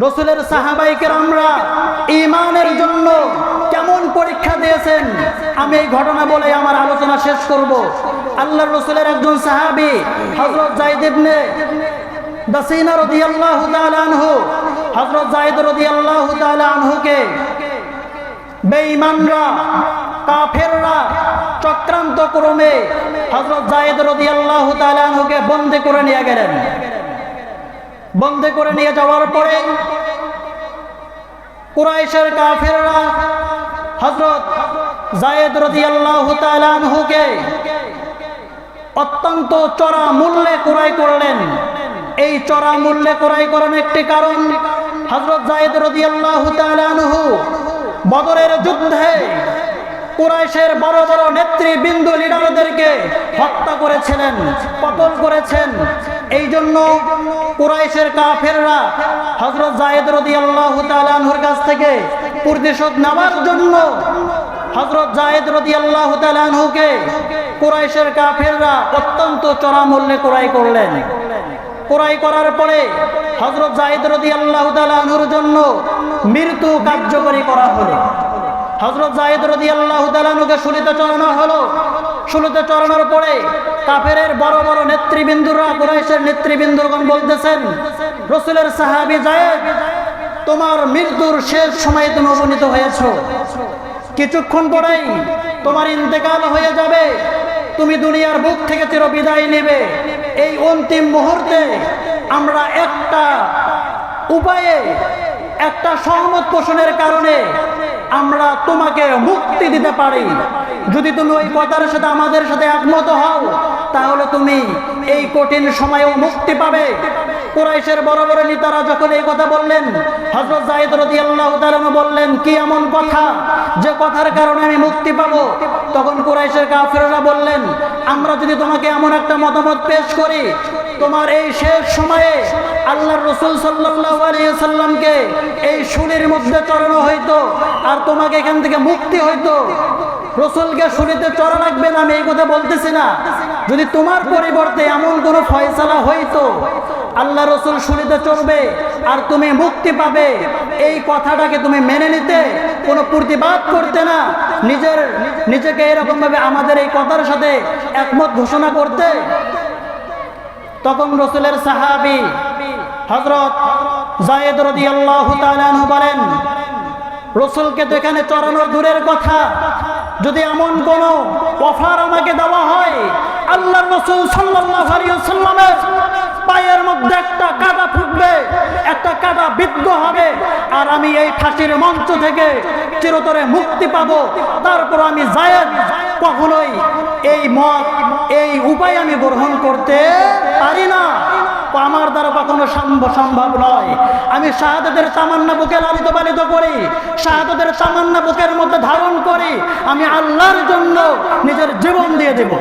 রাসূলের সাহাবায়ে কেরামরা ঈমানের জন্য কেমন পরীক্ষা দিয়েছেন আমি এই ঘটনা বলে আমার আলোচনা শেষ করব। আল্লাহর রাসূলের একজন সাহাবী হযরত যায়েদ ইবনে দাসিনা রাদিয়াল্লাহু তাআলা আনহু, হযরত যায়েদ রাদিয়াল্লাহু তাআলা আনহুকে বেঈমানরা কাফেররা চক্রান্ত ক্রমে হযরত যায়েদ রাদিয়াল্লাহু তাআলা আনহুকে বন্দী করে নিয়ে গেলেন। বন্দী করে নিয়ে যাওয়ার পরে কুরাইশের কাফেররা হযরত যায়েদ রাদিয়াল্লাহু তাআলা আনহুকে অত্যন্ত চড়া মূল্যে ক্রয় করলেন। এই চড়া মূল্যে ক্রয় করার একটি কারণ, হযরত যায়েদ রাদিয়াল্লাহু তাআলা আনহু বদরের যুদ্ধে কুরাইশের বড় বড় নেতৃবৃন্দ লিডারদেরকে হত্যা করেছিলেন, কতল করেছেন। এই জন্য কুরাইশের কাফেররা হযরত যায়েদ রাদিয়াল্লাহু তাআলা আনহুর কাছ থেকে প্রতিশোধ নেওয়ার জন্য হযরত যায়েদ রাদিয়াল্লাহু তাআলা আনহুকে কুরাইশের কাফেররা অত্যন্ত চড়া মূল্যে ক্রয় করলেন। ক্রয় করার পরে হযরত যায়েদ রাদিয়াল্লাহু তাআলা আনহুর জন্য মৃত্যু কার্যকরী করা হলো। হযরত যায়েদ রাদিয়াল্লাহু তাআলা আনহুকে শুলিতে চড়ানো হলো। শুলিতে চড়ানোর পরে কাফেরের বড় বড় নেতৃবৃন্দরা, কুরাইশের নেতৃবৃন্দগণ বলতেছেন, রাসূলের সাহাবী যায়েদ, তোমার মৃত্যুর শেষ সময়ে তুমি উপনীত হয়েছো, কিছুক্ষণ পরেই তোমার ইন্তেকাল হয়ে যাবে, তুমি দুনিয়ার বুক থেকে চিরবিদায় নেবে। এই অন্তিম মুহূর্তে আমরা একটা উপায়ে, একটা সহমত পোষণের কারণে আমরা তোমাকে মুক্তি দিতে পারি। যদি তুমি ওই কথার সাথে আমাদের সাথে একমত হও তাহলে তুমি এই কঠিন সময়েও মুক্তি পাবে। কুরাইশের বড় বড় নেতারা যখন এই কথা বললেন, হযরত যায়েদ রাদিয়াল্লাহু তাআলা বললেন, কি এমন কথা যে কথার কারণে আমি মুক্তি পাবো? তখন কুরাইশের কাফেররা বললেন, আমরা যদি তোমাকে এমন একটা মতামত পেশ করি, তোমার এই শেষ সময়ে আল্লাহর রাসূল সাল্লাল্লাহু আলাইহি ওয়াসাল্লামকে এই শুলির মধ্যে চড়ানো হইতো আর তোমাকে এখান থেকে মুক্তি হইতো। রাসূলকে শুলিতে চড়া লাগবে না, আমি এই কথা বলতেছি না। যদি তোমার পরিবর্তে এমন কোনো ফয়সালা হইতো আল্লাহ রাসূল শুলিতে চড়বে আর তুমি মুক্তি পাবে, এই কথাটাকে তুমি মেনে নিতে, কোনো প্রতিবাদ করতে না, নিজেকে এরকম ভাবে আমাদের এই কথার সাথে একমত ঘোষণা করতে। তখন রাসূলের সাহাবী হযরত যায়েদ রাদিয়াল্লাহু তাআলা আনহু বলেন, রাসূলকে তো এখানে চড়ানোর দূরের কথা, যদি এমন কোন অফার আমাকে দেওয়া হয়, আল্লাহর রাসূল সাল্লাল্লাহু আলাইহি ওয়াসাল্লামের পায়ের মধ্যে একটা কাঁটা ফুটবে, একটা কাঁটা বিদ্ধ হবে, আর আমি এই ফাঁসির মঞ্চ থেকে চিরতরে মুক্তি পাবো, তারপর আমি যায়েদ কখনোই এই মত, এই উপায় আমি গ্রহণ করতে পারি না, আমার দ্বারা কখনো সম্ভব নয়। আমি শাহাদাতের তামান্না বুকে লালিত পালিত করি, শাহাদাতের তামান্না বুকের মধ্যে ধারণ করি, আমি আল্লাহর জন্য নিজের জীবন দিয়ে দেব।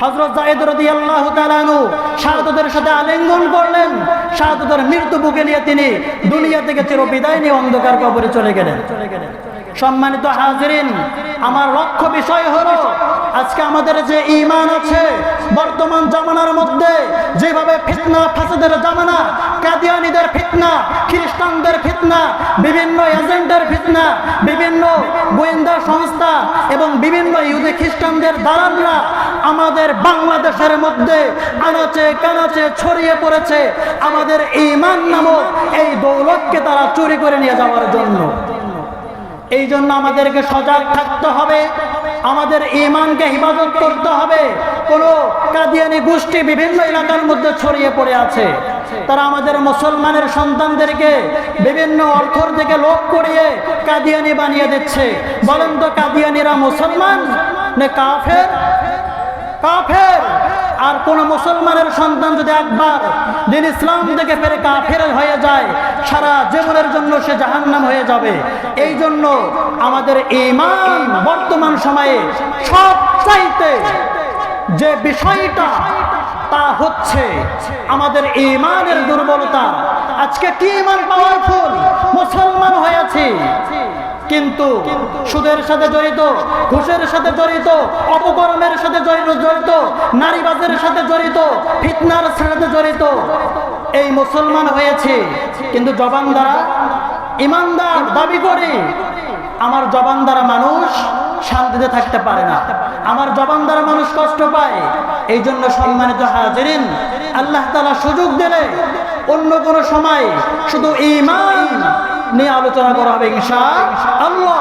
হযরত যায়েদ রাদিয়াল্লাহু তাআলা আনহু শাহাদাতের সাথে আলিঙ্গন করলেন, শাহাদাতের মৃত্যু বুকে নিয়ে তিনি দুনিয়া থেকে চিরবিদায় নিয়ে অন্ধকার কবরে চলে গেলেন। সম্মানিত হাজিরিন, আমার লক্ষ্য বিষয় হলো আজকে আমাদের যে ঈমান আছে, বর্তমান জামানার মধ্যে যেভাবে ফিতনা ফাসাদের জামানা, কাদিয়ানীদের ফিতনা, খ্রিস্টানদের ফিতনা, বিভিন্ন এজেন্টের ফিতনা, বিভিন্ন গোয়েন্দা সংস্থা এবং বিভিন্ন ইহুদি খ্রিস্টানদের দালালরা আমাদের বাংলাদেশের মধ্যে আনাচে কানাচে ছড়িয়ে পড়েছে আমাদের ঈমান নামক এই দৌলতকে তারা চুরি করে নিয়ে যাওয়ার জন্য। এই জন্য আমাদেরকে সজাগ থাকতে হবে, আমাদের ঈমানকে হিফাজত করতে হবে। কোনো কাদিয়ানী গোষ্ঠী বিভিন্ন এলাকার মধ্যে ছড়িয়ে পড়ে আছে, তারা আমাদের মুসলমানের সন্তানদেরকে বিভিন্ন অর্থর থেকে লোভ করিয়ে কাদিয়ানী বানিয়ে দিচ্ছে। বলেন তো, কাদিয়ানীরা মুসলমান না কাফের? কাফের। আর কোন মুসলমানের সন্তান যদি একবার দিন ইসলাম থেকে ফিরে কাফের হয়ে যায়, সারা জীবনের জন্য সে জাহান্নাম হয়ে যাবে। এই জন্য আমাদের ঈমান বর্তমান সময়ে সবচাইতে যে বিষয়টা, তা হচ্ছে আমাদের ঈমানের দুর্বলতা। আজকে কি ঈমান পাওয়ারফুল, মুসলমান হয়েছি, কিন্তু সুদের সাথে জড়িত, ঘুষের সাথে জড়িত, অপকর্মের সাথে জড়িত, নারীবাজের সাথে জড়িত, ফিতনার সাথে জড়িত এই মুসলমান হয়েছে, কিন্তু জবান দ্বারা ইমানদার দাবি করে। আমার জবান দ্বারা মানুষ শান্তিতে থাকতে পারে না, আমার জবান দ্বারা মানুষ কষ্ট পায়। এই জন্য সম্মানিত হাজিরিন, আল্লাহ তাআলা সুযোগ দিলে অন্য কোনো সময় শুধু ঈমান নিয়ে আলোচনা করা হবে ইনশাআল্লাহ।